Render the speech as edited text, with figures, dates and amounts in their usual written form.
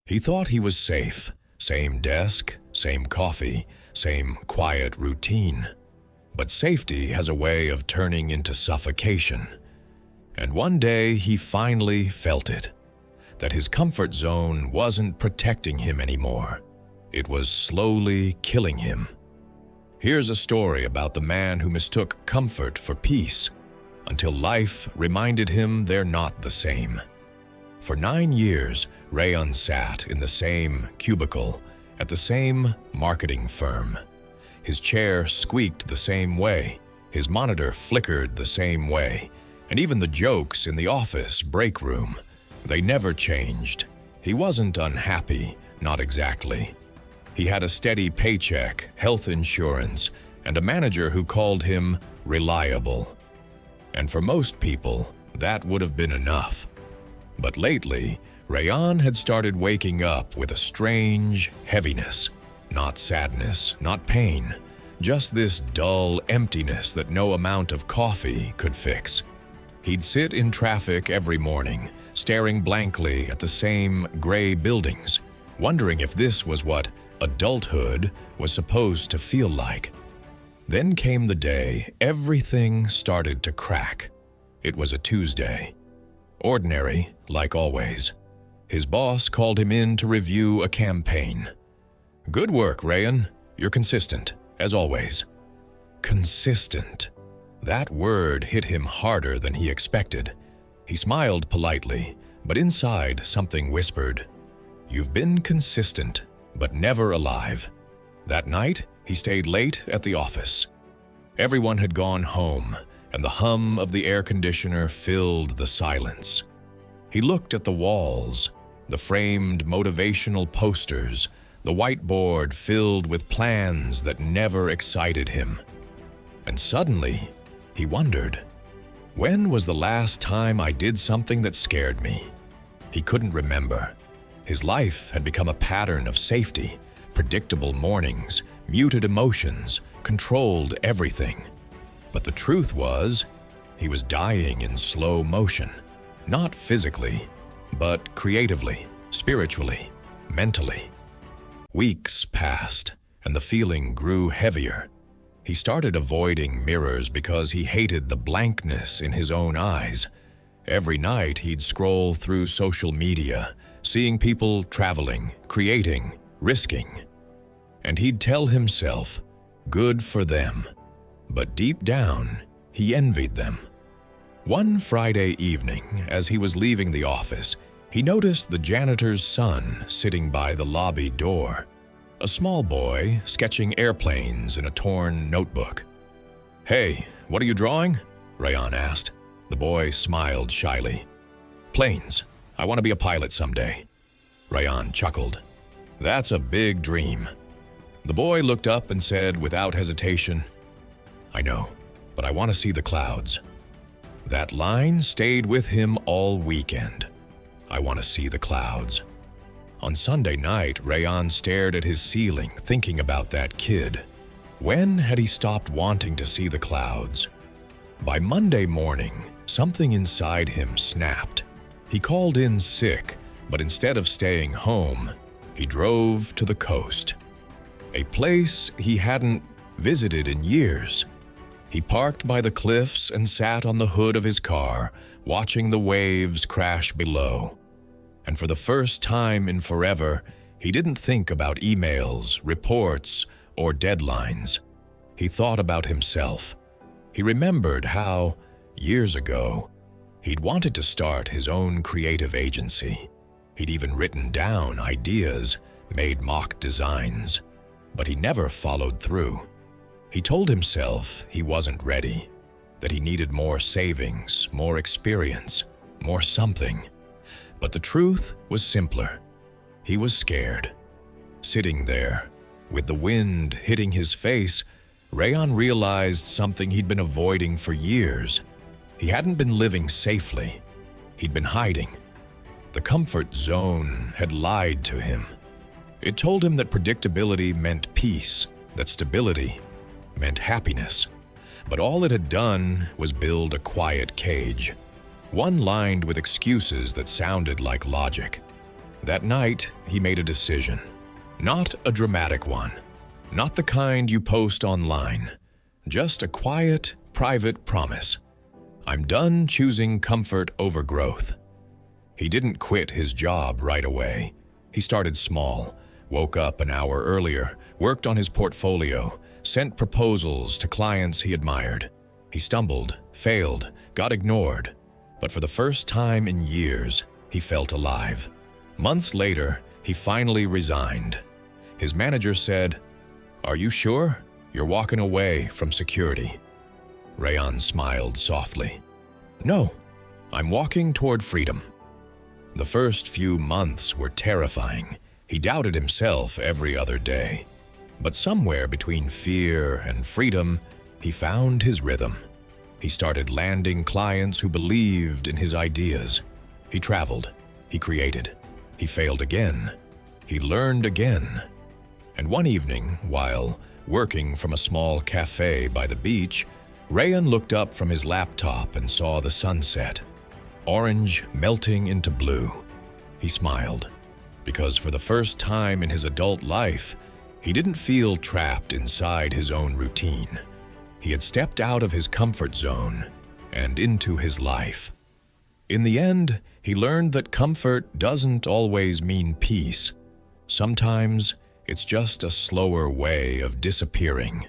He thought he was safe. Same desk, same coffee, same quiet routine. But safety has a way of turning into suffocation. And one day he finally felt it, that his comfort zone wasn't protecting him anymore. It was slowly killing him. Here's a story about the man who mistook comfort for peace until life reminded him they're not the same. For 9 years, Rayan sat in the same cubicle at the same marketing firm. His chair squeaked the same way, his monitor flickered the same way, and even the jokes in the office break room, they never changed. He wasn't unhappy, not exactly. He had a steady paycheck, health insurance, and a manager who called him reliable. And for most people, that would have been enough. But lately, Rayan had started waking up with a strange heaviness. Not sadness, not pain, just this dull emptiness that no amount of coffee could fix. He'd sit in traffic every morning, staring blankly at the same gray buildings, wondering if this was what adulthood was supposed to feel like. Then came the day everything started to crack. It was a Tuesday. Ordinary, like always. His boss called him in to review a campaign. "Good work, Rayan. You're consistent, as always." Consistent. That word hit him harder than he expected. He smiled politely, but inside something whispered, "You've been consistent, but never alive." That night, he stayed late at the office. Everyone had gone home, and the hum of the air conditioner filled the silence. He looked at the walls, the framed motivational posters, the whiteboard filled with plans that never excited him. And suddenly, he wondered, when was the last time I did something that scared me? He couldn't remember. His life had become a pattern of safety, predictable mornings, muted emotions, controlled everything. But the truth was, he was dying in slow motion, not physically, but creatively, spiritually, mentally. Weeks passed, and the feeling grew heavier. He started avoiding mirrors because he hated the blankness in his own eyes. Every night he'd scroll through social media, seeing people traveling, creating, risking. And he'd tell himself, good for them. But deep down, he envied them. One Friday evening, as he was leaving the office, he noticed the janitor's son sitting by the lobby door, a small boy sketching airplanes in a torn notebook. "Hey, what are you drawing?" Rayan asked. The boy smiled shyly. "Planes. I want to be a pilot someday." Rayan chuckled. "That's a big dream." The boy looked up and said without hesitation, "I know, but I want to see the clouds." That line stayed with him all weekend. I want to see the clouds. On Sunday night, Rayan stared at his ceiling, thinking about that kid. When had he stopped wanting to see the clouds? By Monday morning, something inside him snapped. He called in sick, but instead of staying home, he drove to the coast. A place he hadn't visited in years. He parked by the cliffs and sat on the hood of his car, watching the waves crash below. And for the first time in forever, he didn't think about emails, reports, or deadlines. He thought about himself. He remembered how, years ago, he'd wanted to start his own creative agency. He'd even written down ideas, made mock designs, but he never followed through. He told himself he wasn't ready, that he needed more savings, more experience, more something. But the truth was simpler. He was scared. Sitting there, with the wind hitting his face, Rayan realized something he'd been avoiding for years. He hadn't been living safely. He'd been hiding. The comfort zone had lied to him. It told him that predictability meant peace, that stability meant happiness. But all it had done was build a quiet cage, one lined with excuses that sounded like logic. That night, he made a decision. Not a dramatic one. Not the kind you post online. Just a quiet, private promise. I'm done choosing comfort over growth. He didn't quit his job right away. He started small, woke up an hour earlier, worked on his portfolio, sent proposals to clients he admired. He stumbled, failed, got ignored. But for the first time in years, he felt alive. Months later, he finally resigned. His manager said, "Are you sure? You're walking away from security." Rayan smiled softly. "No, I'm walking toward freedom." The first few months were terrifying. He doubted himself every other day. But somewhere between fear and freedom, he found his rhythm. He started landing clients who believed in his ideas. He traveled. He created. He failed again. He learned again. And one evening, while working from a small cafe by the beach, Rayan looked up from his laptop and saw the sunset, orange melting into blue. He smiled, because for the first time in his adult life, he didn't feel trapped inside his own routine. He had stepped out of his comfort zone and into his life. In the end, he learned that comfort doesn't always mean peace. Sometimes, it's just a slower way of disappearing.